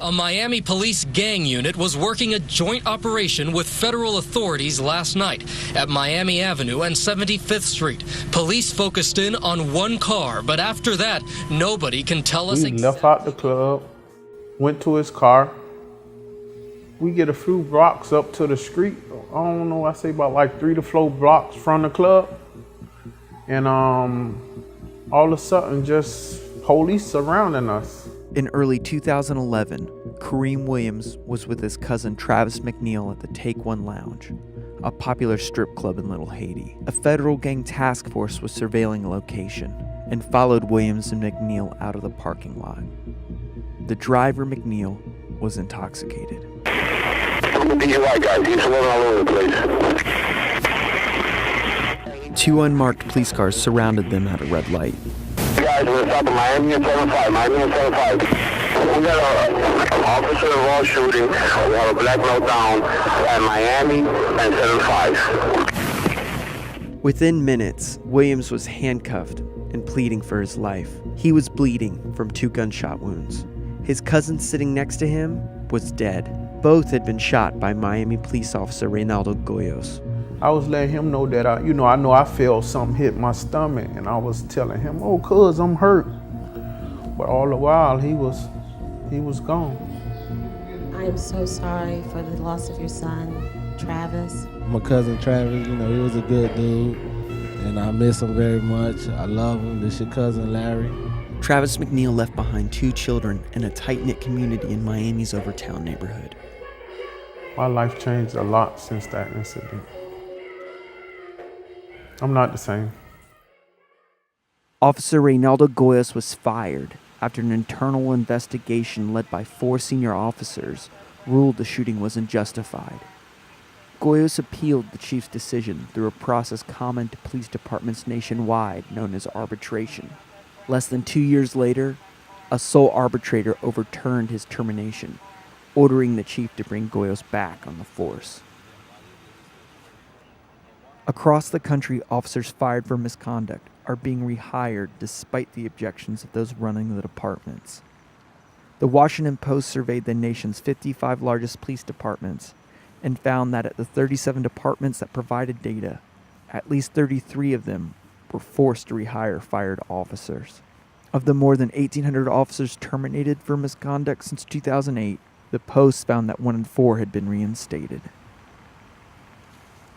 A Miami police gang unit was working a joint operation with federal authorities last night at Miami Avenue and 75th Street. Police focused in on one car, but after that, nobody can tell us. We left out the club, went to his car. We get a few blocks up to the street. I don't know, I say about like 3 to 4 blocks from the club. And all of a sudden, just police surrounding us. In early 2011, Kareem Williams was with his cousin Travis McNeil at the Take One Lounge, a popular strip club in Little Haiti. A federal gang task force was surveilling the location and followed Williams and McNeil out of the parking lot. The driver, McNeil, was intoxicated. These white guys, he's rolling all over the place. 2 unmarked police cars surrounded them at a red light. Guys, we're top of Miami and 75, Miami and 75. We got an officer involved shooting. We have a black belt down at Miami and 75. Within minutes, Williams was handcuffed and pleading for his life. He was bleeding from 2 gunshot wounds. His cousin sitting next to him was dead. Both had been shot by Miami police officer Reynaldo Goyos. I was letting him know that I know I felt something hit my stomach, and I was telling him, "Oh, cuz, I'm hurt." But all the while, he was gone. I am so sorry for the loss of your son, Travis. My cousin Travis, he was a good dude, and I miss him very much. I love him. This is your cousin Larry. Travis McNeil left behind 2 children and a tight-knit community in Miami's Overtown neighborhood. My life changed a lot since that incident. I'm not the same. Officer Reynaldo Goyos was fired after an internal investigation led by 4 senior officers ruled the shooting was unjustified. Goyos appealed the chief's decision through a process common to police departments nationwide known as arbitration. Less than 2 years later, a sole arbitrator overturned his termination, ordering the chief to bring Goyos back on the force. Across the country, officers fired for misconduct are being rehired despite the objections of those running the departments. The Washington Post surveyed the nation's 55 largest police departments and found that at the 37 departments that provided data, at least 33 of them were forced to rehire fired officers. Of the more than 1,800 officers terminated for misconduct since 2008, the Post found that 1 in 4 had been reinstated.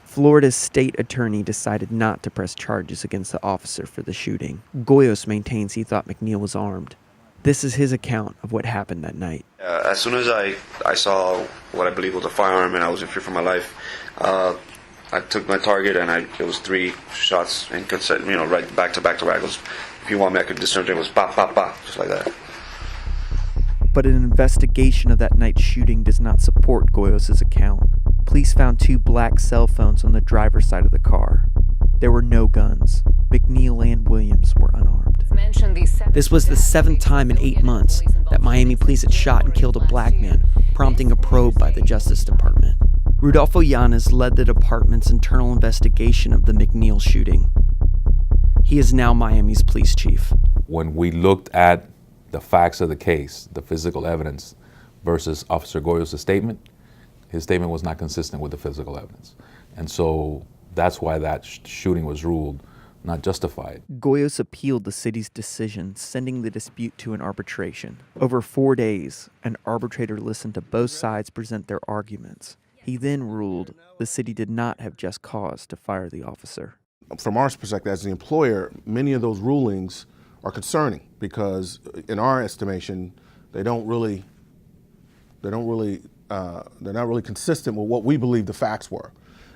Florida's state attorney decided not to press charges against the officer for the shooting. Goyos maintains he thought McNeil was armed. This is his account of what happened that night. As soon as I saw what I believe was a firearm and I was in fear for my life, I took my target and it was 3 shots and right back to back to back. It was, if you want me, I could discern it was pop, pop, pop, just like that. But an investigation of that night's shooting does not support Goyos' account. Police found 2 black cell phones on the driver's side of the car. There were no guns. McNeil and Williams were unarmed. This was the 7th time in 8 months that Miami police had shot and killed a black man, prompting a probe by the Justice Department. Rudolfo Yanez led the department's internal investigation of the McNeil shooting. He is now Miami's police chief. When we looked at the facts of the case, the physical evidence versus Officer Goyos' statement, his statement was not consistent with the physical evidence. And so that's why that shooting was ruled not justified. Goyos appealed the city's decision, sending the dispute to an arbitration. Over 4 days, an arbitrator listened to both sides present their arguments. He then ruled the city did not have just cause to fire the officer. From our perspective as the employer, many of those rulings are concerning because in our estimation, they're not really consistent with what we believe the facts were.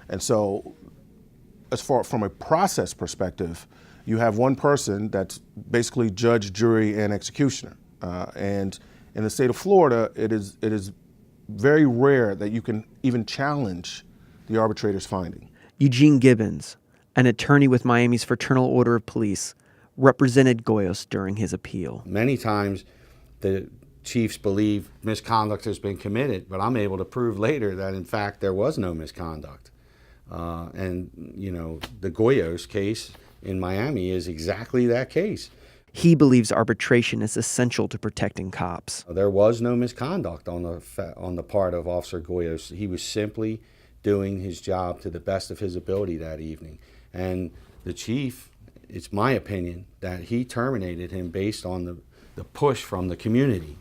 And so as far from a process perspective, you have one person that's basically judge, jury, and executioner. And in the state of Florida, it is very rare that you can even challenge the arbitrator's finding. Eugene Gibbons, an attorney with Miami's Fraternal Order of Police, represented Goyos during his appeal. Many times the chiefs believe misconduct has been committed, but I'm able to prove later that in fact there was no misconduct. And the Goyos case in Miami is exactly that case. He believes arbitration is essential to protecting cops. There was no misconduct on the part of Officer Goyos. He was simply doing his job to the best of his ability that evening. And the chief, it's my opinion, that he terminated him based on the push from the community.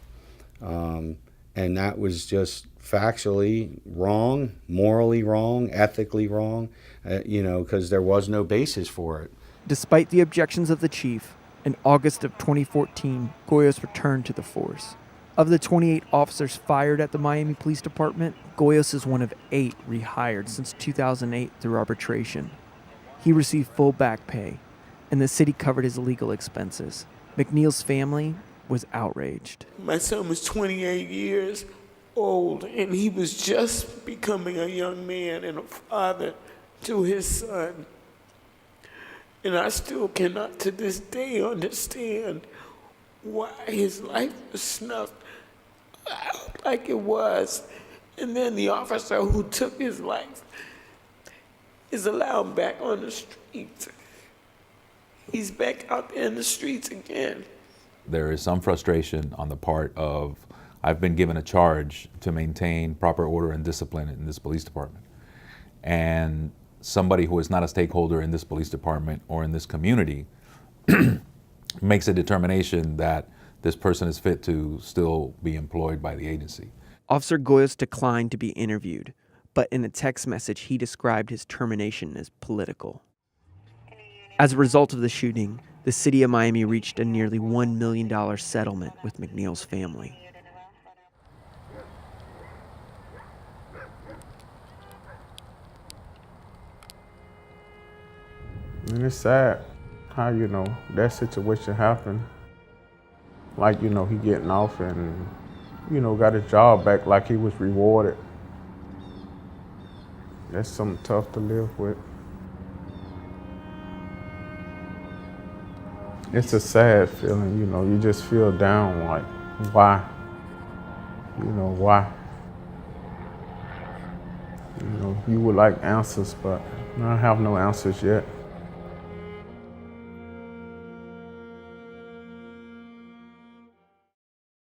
And that was just factually wrong, morally wrong, ethically wrong, because there was no basis for it. Despite the objections of the chief, in August of 2014, Goyos returned to the force. Of the 28 officers fired at the Miami Police Department, Goyos is one of 8 rehired since 2008 through arbitration. He received full back pay, and the city covered his legal expenses. McNeil's family was outraged. My son was 28 years old, and he was just becoming a young man and a father to his son. And I still cannot to this day understand why his life was snuffed out like it was. And then the officer who took his life is allowed back on the streets. He's back out there in the streets again. There is some frustration on the part of, I've been given a charge to maintain proper order and discipline in this police department. And somebody who is not a stakeholder in this police department or in this community makes a determination that this person is fit to still be employed by the agency. Officer Goyos declined to be interviewed, but in a text message he described his termination as political. As a result of the shooting, the city of Miami reached a nearly $1 million settlement with McNeil's family. And it's sad how, that situation happened. Like, he getting off and, got his job back like he was rewarded. That's something tough to live with. It's a sad feeling, you just feel down, like, why? Why? You would like answers, but I have no answers yet.